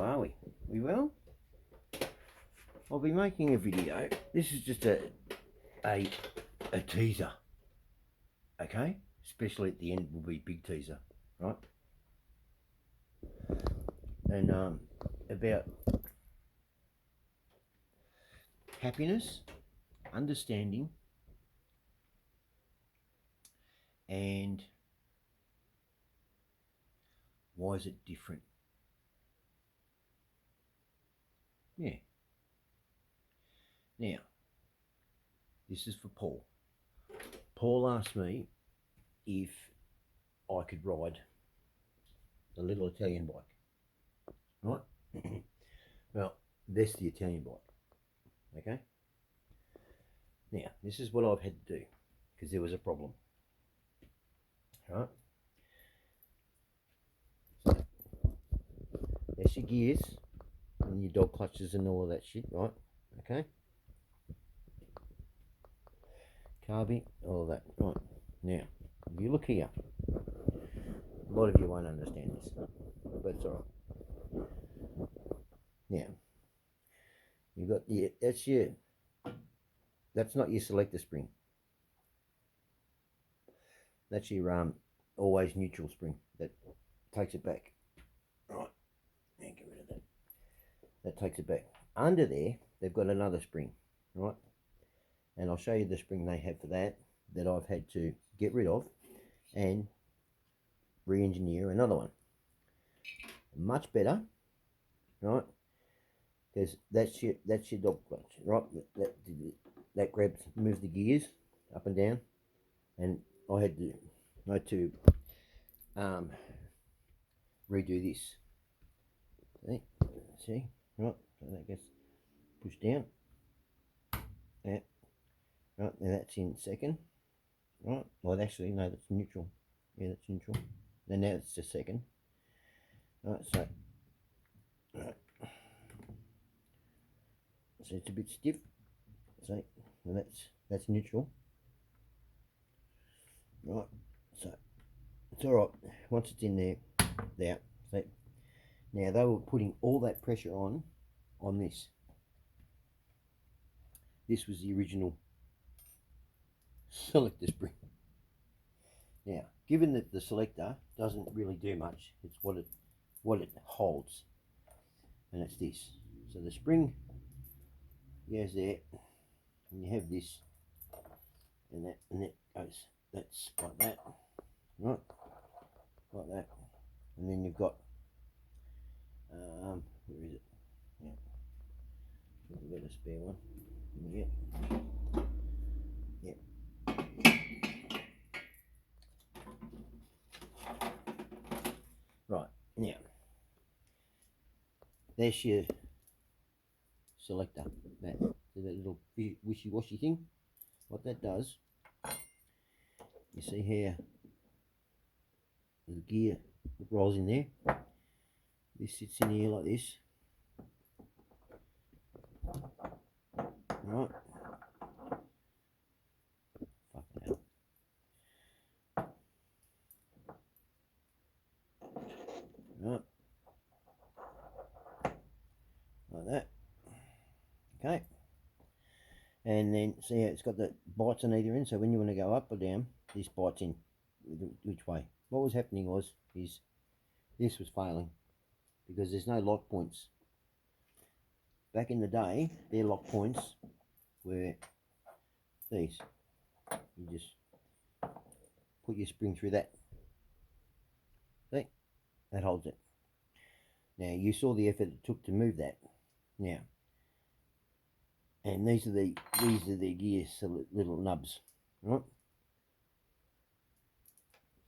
are we? We well? I'll be making a video. This is just a teaser. Okay? Especially at the end will be big teaser, right? And about happiness, understanding, and why is it different? Yeah. Now, this is for Paul. Paul asked me if I could ride the little Italian bike, right? Well, that's the Italian bike, okay? Now, this is what I've had to do because there was a problem, right? So, that's your gears and your dog clutches and all of that shit, right? Okay? Carby, all of that, right? Now, if you look here, a lot of you won't understand this, but it's all right. Now, you've got that's not your selector spring. That's your always neutral spring that takes it back. Right, now get rid of that. That takes it back. Under there, they've got another spring, right? And I'll show you the spring they have for that I've had to get rid of and re-engineer another one. Much better, right? Because that's your dog clutch, right? That moves the gears up and down, and I had to redo this. See, right? So that gets pushed down. Yeah, right. Now that's in second, right? Well, actually, no, that's neutral. Yeah, that's neutral. Then now it's just second. Right, so, right. So it's a bit stiff. See, and that's neutral. Right, so it's all right once it's in there. There. See, now they were putting all that pressure on this. This was the original selector spring. Now, given that the selector doesn't really do much, it's what it holds, and it's this. So the spring goes there, and you have this, and that goes. That's like that, right? Like that, and then you've got where is it? Yeah, we've got a spare one. Yeah. Right, now, there's your selector, that little wishy-washy thing. What that does, you see here, the gear rolls in there. This sits in here like this. Right. Fucking hell. Right. Like that. Okay. And then see how it's got the bites on either end, so when you want to go up or down, this bites in which way. What was happening is this was failing because there's no lock points. Back in the day, their lock points were these. You just put your spring through that. See? That holds it. Now you saw the effort it took to move that. Now, and these are the gear little nubs, right?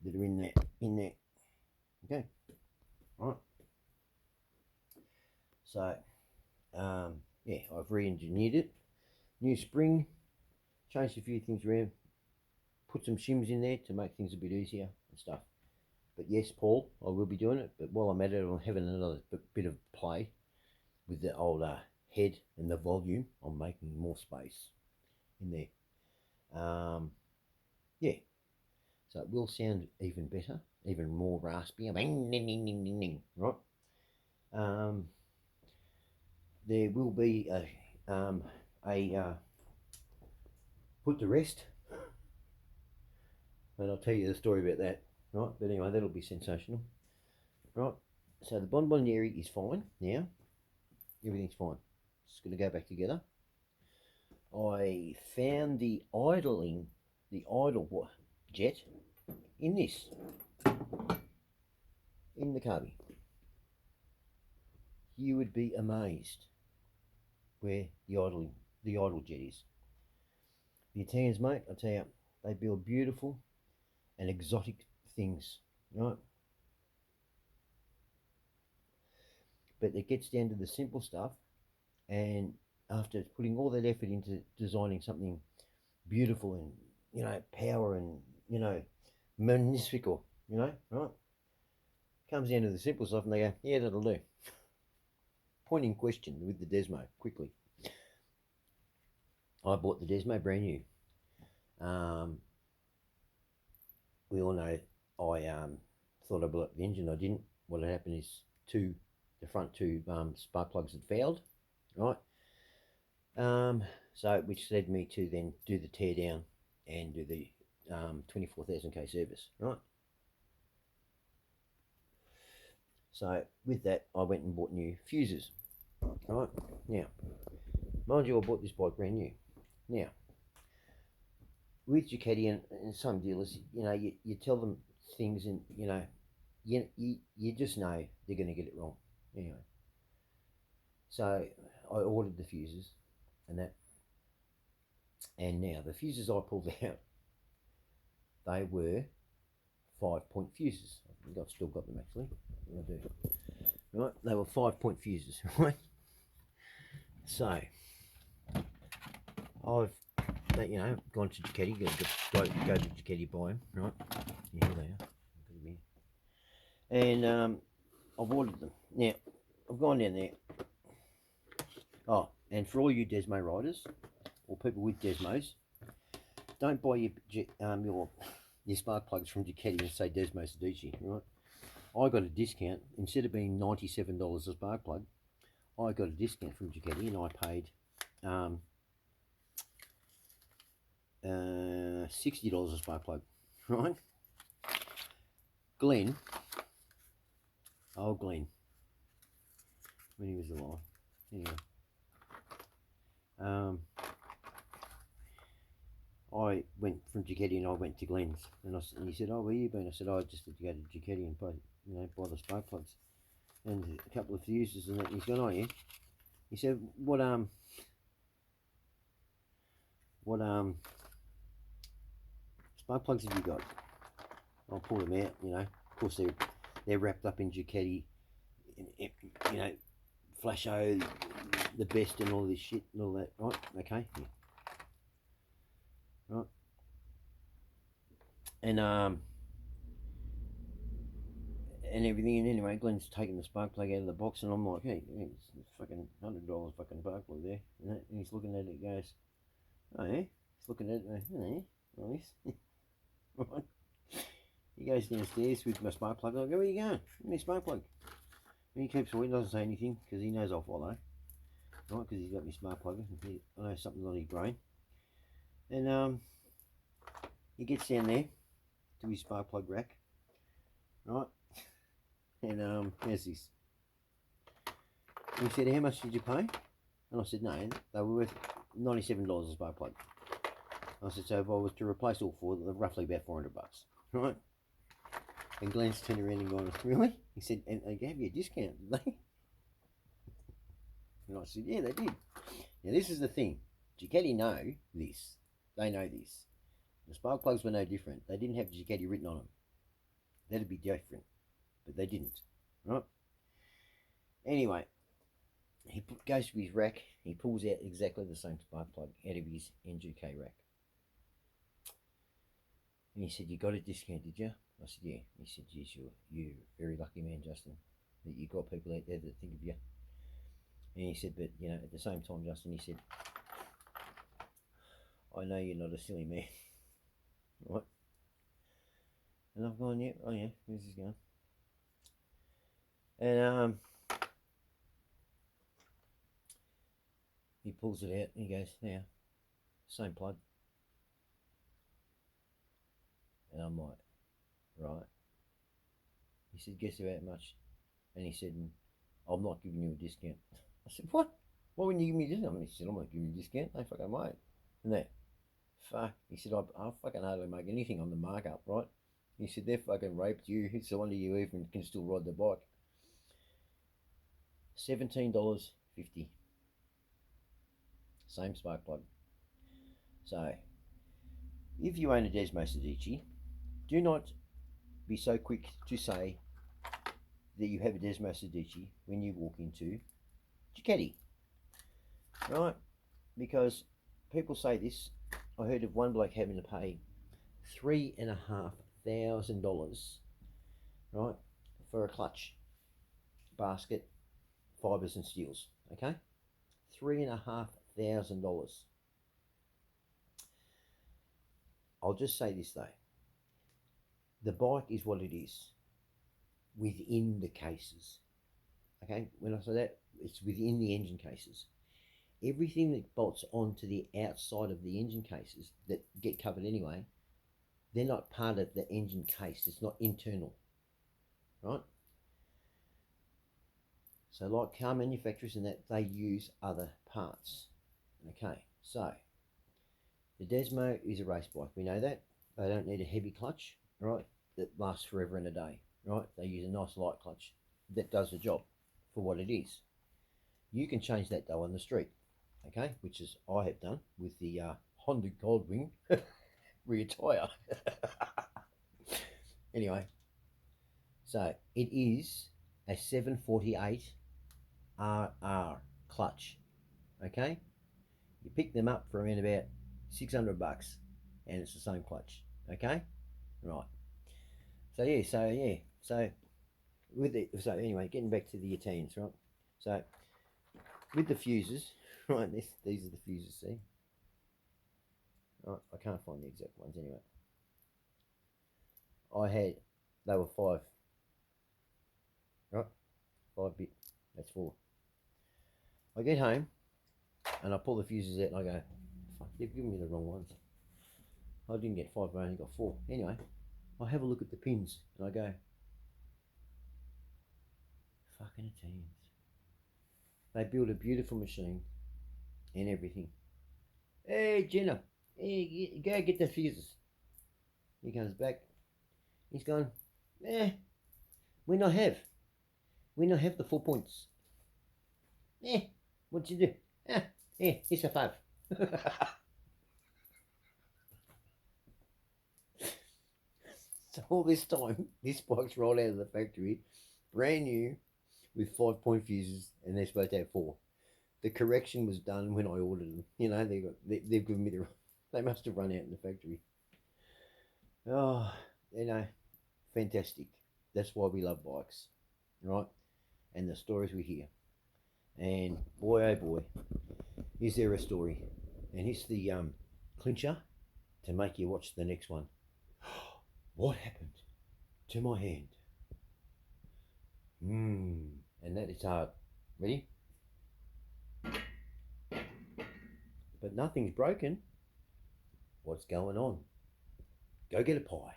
That are in there. Okay, right. So, yeah, I've re-engineered it. New spring, changed a few things around, put some shims in there to make things a bit easier and stuff. But yes, Paul, I will be doing it. But while I'm at it, I'm having another bit of play with the old head and the volume. I'm making more space in there. Yeah, so it will sound even better, even more raspy. Right? there will be a put to rest, and I'll tell you the story about that, right? But anyway, that'll be sensational, right? So the bonbonniere is fine now. Everything's fine. It's going to go back together. I found the idle jet in this, in the cubby. You would be amazed where the idle jet is. The Italians, mate, I tell you, they build beautiful and exotic things, right? But it gets down to the simple stuff, and after putting all that effort into designing something beautiful and, you know, power and, you know, magnifico, you know, right? Comes down to the simple stuff and they go, yeah, that'll do. Point in question with the Desmo, quickly. I bought the Desmo brand new. We all know I thought I blew up the engine. I didn't. What had happened is the front two spark plugs had failed, right? So which led me to then do the tear down and do the 24,000k service, right? So with that, I went and bought new fuses, right? Now, mind you, I bought this bike brand new. Now, with Ducati and some dealers, you know, you tell them things and, you know, you just know they're going to get it wrong. Anyway, so I ordered the fuses and that. And now the fuses I pulled out, they were 5-point fuses. I've still got them actually. I do. Right, they were 5-point fuses, right? So I've, you know, gone to Ducati, go to Ducati, buy them, right? Yeah, here they are. And I've ordered them. Now I've gone down there. Oh, and for all you Desmo riders or people with Desmos, don't buy your spark plugs from Ducati and say Desmo Sedici, right? I got a discount. Instead of being $97 a spark plug, I got a discount from Ducati and I paid $60 a spark plug, right? Glenn, when he was alive, anyway, I went from Ducati and I went to Glenn's, and he said, "Oh, where you been?" I said, "Oh, I just had to go to Ducati and buy the spark plugs and a couple of fuses and that." And he's gone, "Oh yeah." He said, "What spark plugs have you got?" I'll pull them out. You know, of course they're wrapped up in Ducati, you know, Flasho, the best, and all this shit and all that. Right? Okay. Yeah. Right. And everything. And anyway, Glenn's taking the spark plug out of the box, and I'm like, "Hey, it's fucking $100 fucking spark plug there." And he's looking at it, goes, "Oh yeah." He's looking at it, oh, nice. Right. He goes downstairs with my spark plug. I go, "Where are you going?" "Give me a spark plug." And he keeps away, doesn't say anything because he knows I'll follow, right? Because he's got me spark plug. I know something's on his brain. And he gets down there to his spark plug rack, right? And how's this? And he said, "How much did you pay?" And I said, "No, they were worth $97 a spark plug." I said, "So if I was to replace all four, they're roughly about $400, right?" And Glenn's turned around and gone, "Really?" He said, "And they gave you a discount, did they?" And I said, "Yeah, they did." Now this is the thing. Ducati know this. They know this. The spark plugs were no different. They didn't have Ducati written on them. That'd be different. But they didn't. Right? Anyway, he goes to his rack. He pulls out exactly the same spark plug out of his NGK rack. And he said, "You got a discount, did you?" I said, "Yeah." He said, "Yes, you're a very lucky man, Justin, that you got people out there that think of you." And he said, "But, you know, at the same time, Justin," he said, "I know you're not a silly man." Right? And I've gone, "Yeah, oh yeah, where's this going?" And pulls it out and he goes, "Yeah, same plug." And I'm like, "Right." He said, "Guess how much?" And he said, "I'm not giving you a discount." I said, "What? Why wouldn't you give me a discount?" He said, "I'm not giving you a discount. No fucking way." And that, fuck. He said, I fucking hardly make anything on the markup, right? He said, "They fucking raped you. It's the wonder you even can still ride the bike." $17.50. Same spark plug. So, if you own a Desmo Sedici, do not be so quick to say that you have a Desmo Sedici when you walk into Ducati, right? Because people say this. I heard of one bloke having to pay $3,500, right, for a clutch, basket, fibers and steels. Okay, $3,500. I'll just say this though: the bike is what it is within the cases. Okay, when I say that, it's within the engine cases. Everything that bolts onto the outside of the engine cases that get covered anyway, they're not part of the engine case. It's not internal, right? So like car manufacturers and that, they use other parts. Okay, so the Desmo is a race bike. We know that. They don't need a heavy clutch, right? That lasts forever and a day, right? They use a nice light clutch that does the job for what it is. You can change that though on the street, okay? Which is I have done with the Honda Goldwing rear tyre. Anyway, so it is a 748 RR clutch, okay? You pick them up for around about $600 and it's the same clutch, okay? Right. So so anyway, getting back to the Italians, right? So with the fuses, right, these are the fuses, see? Right, I can't find the exact ones anyway. They were 5, right? 5 bit, that's 4. I get home and I pull the fuses out and I go, fuck, they've given me the wrong ones. I didn't get 5, I only got 4. Anyway, I have a look at the pins and I go, fucking Italians. They build a beautiful machine and everything. "Hey, Jenna, hey, go get the fuses." He comes back. He's gone, we not have. We not have the 4 points. What'd you do? It's a 5. So all this time, this bike's rolled out of the factory, brand new, with 5-point fuses, and they're supposed to have 4. The correction was done when I ordered them. You know, they've given me they must have run out in the factory. Oh, fantastic. That's why we love bikes, right? And the stories we hear. And boy, oh boy, is there a story. And here's the clincher to make you watch the next one. What happened to my hand? And that is hard. Ready? But nothing's broken. What's going on? Go get a pie.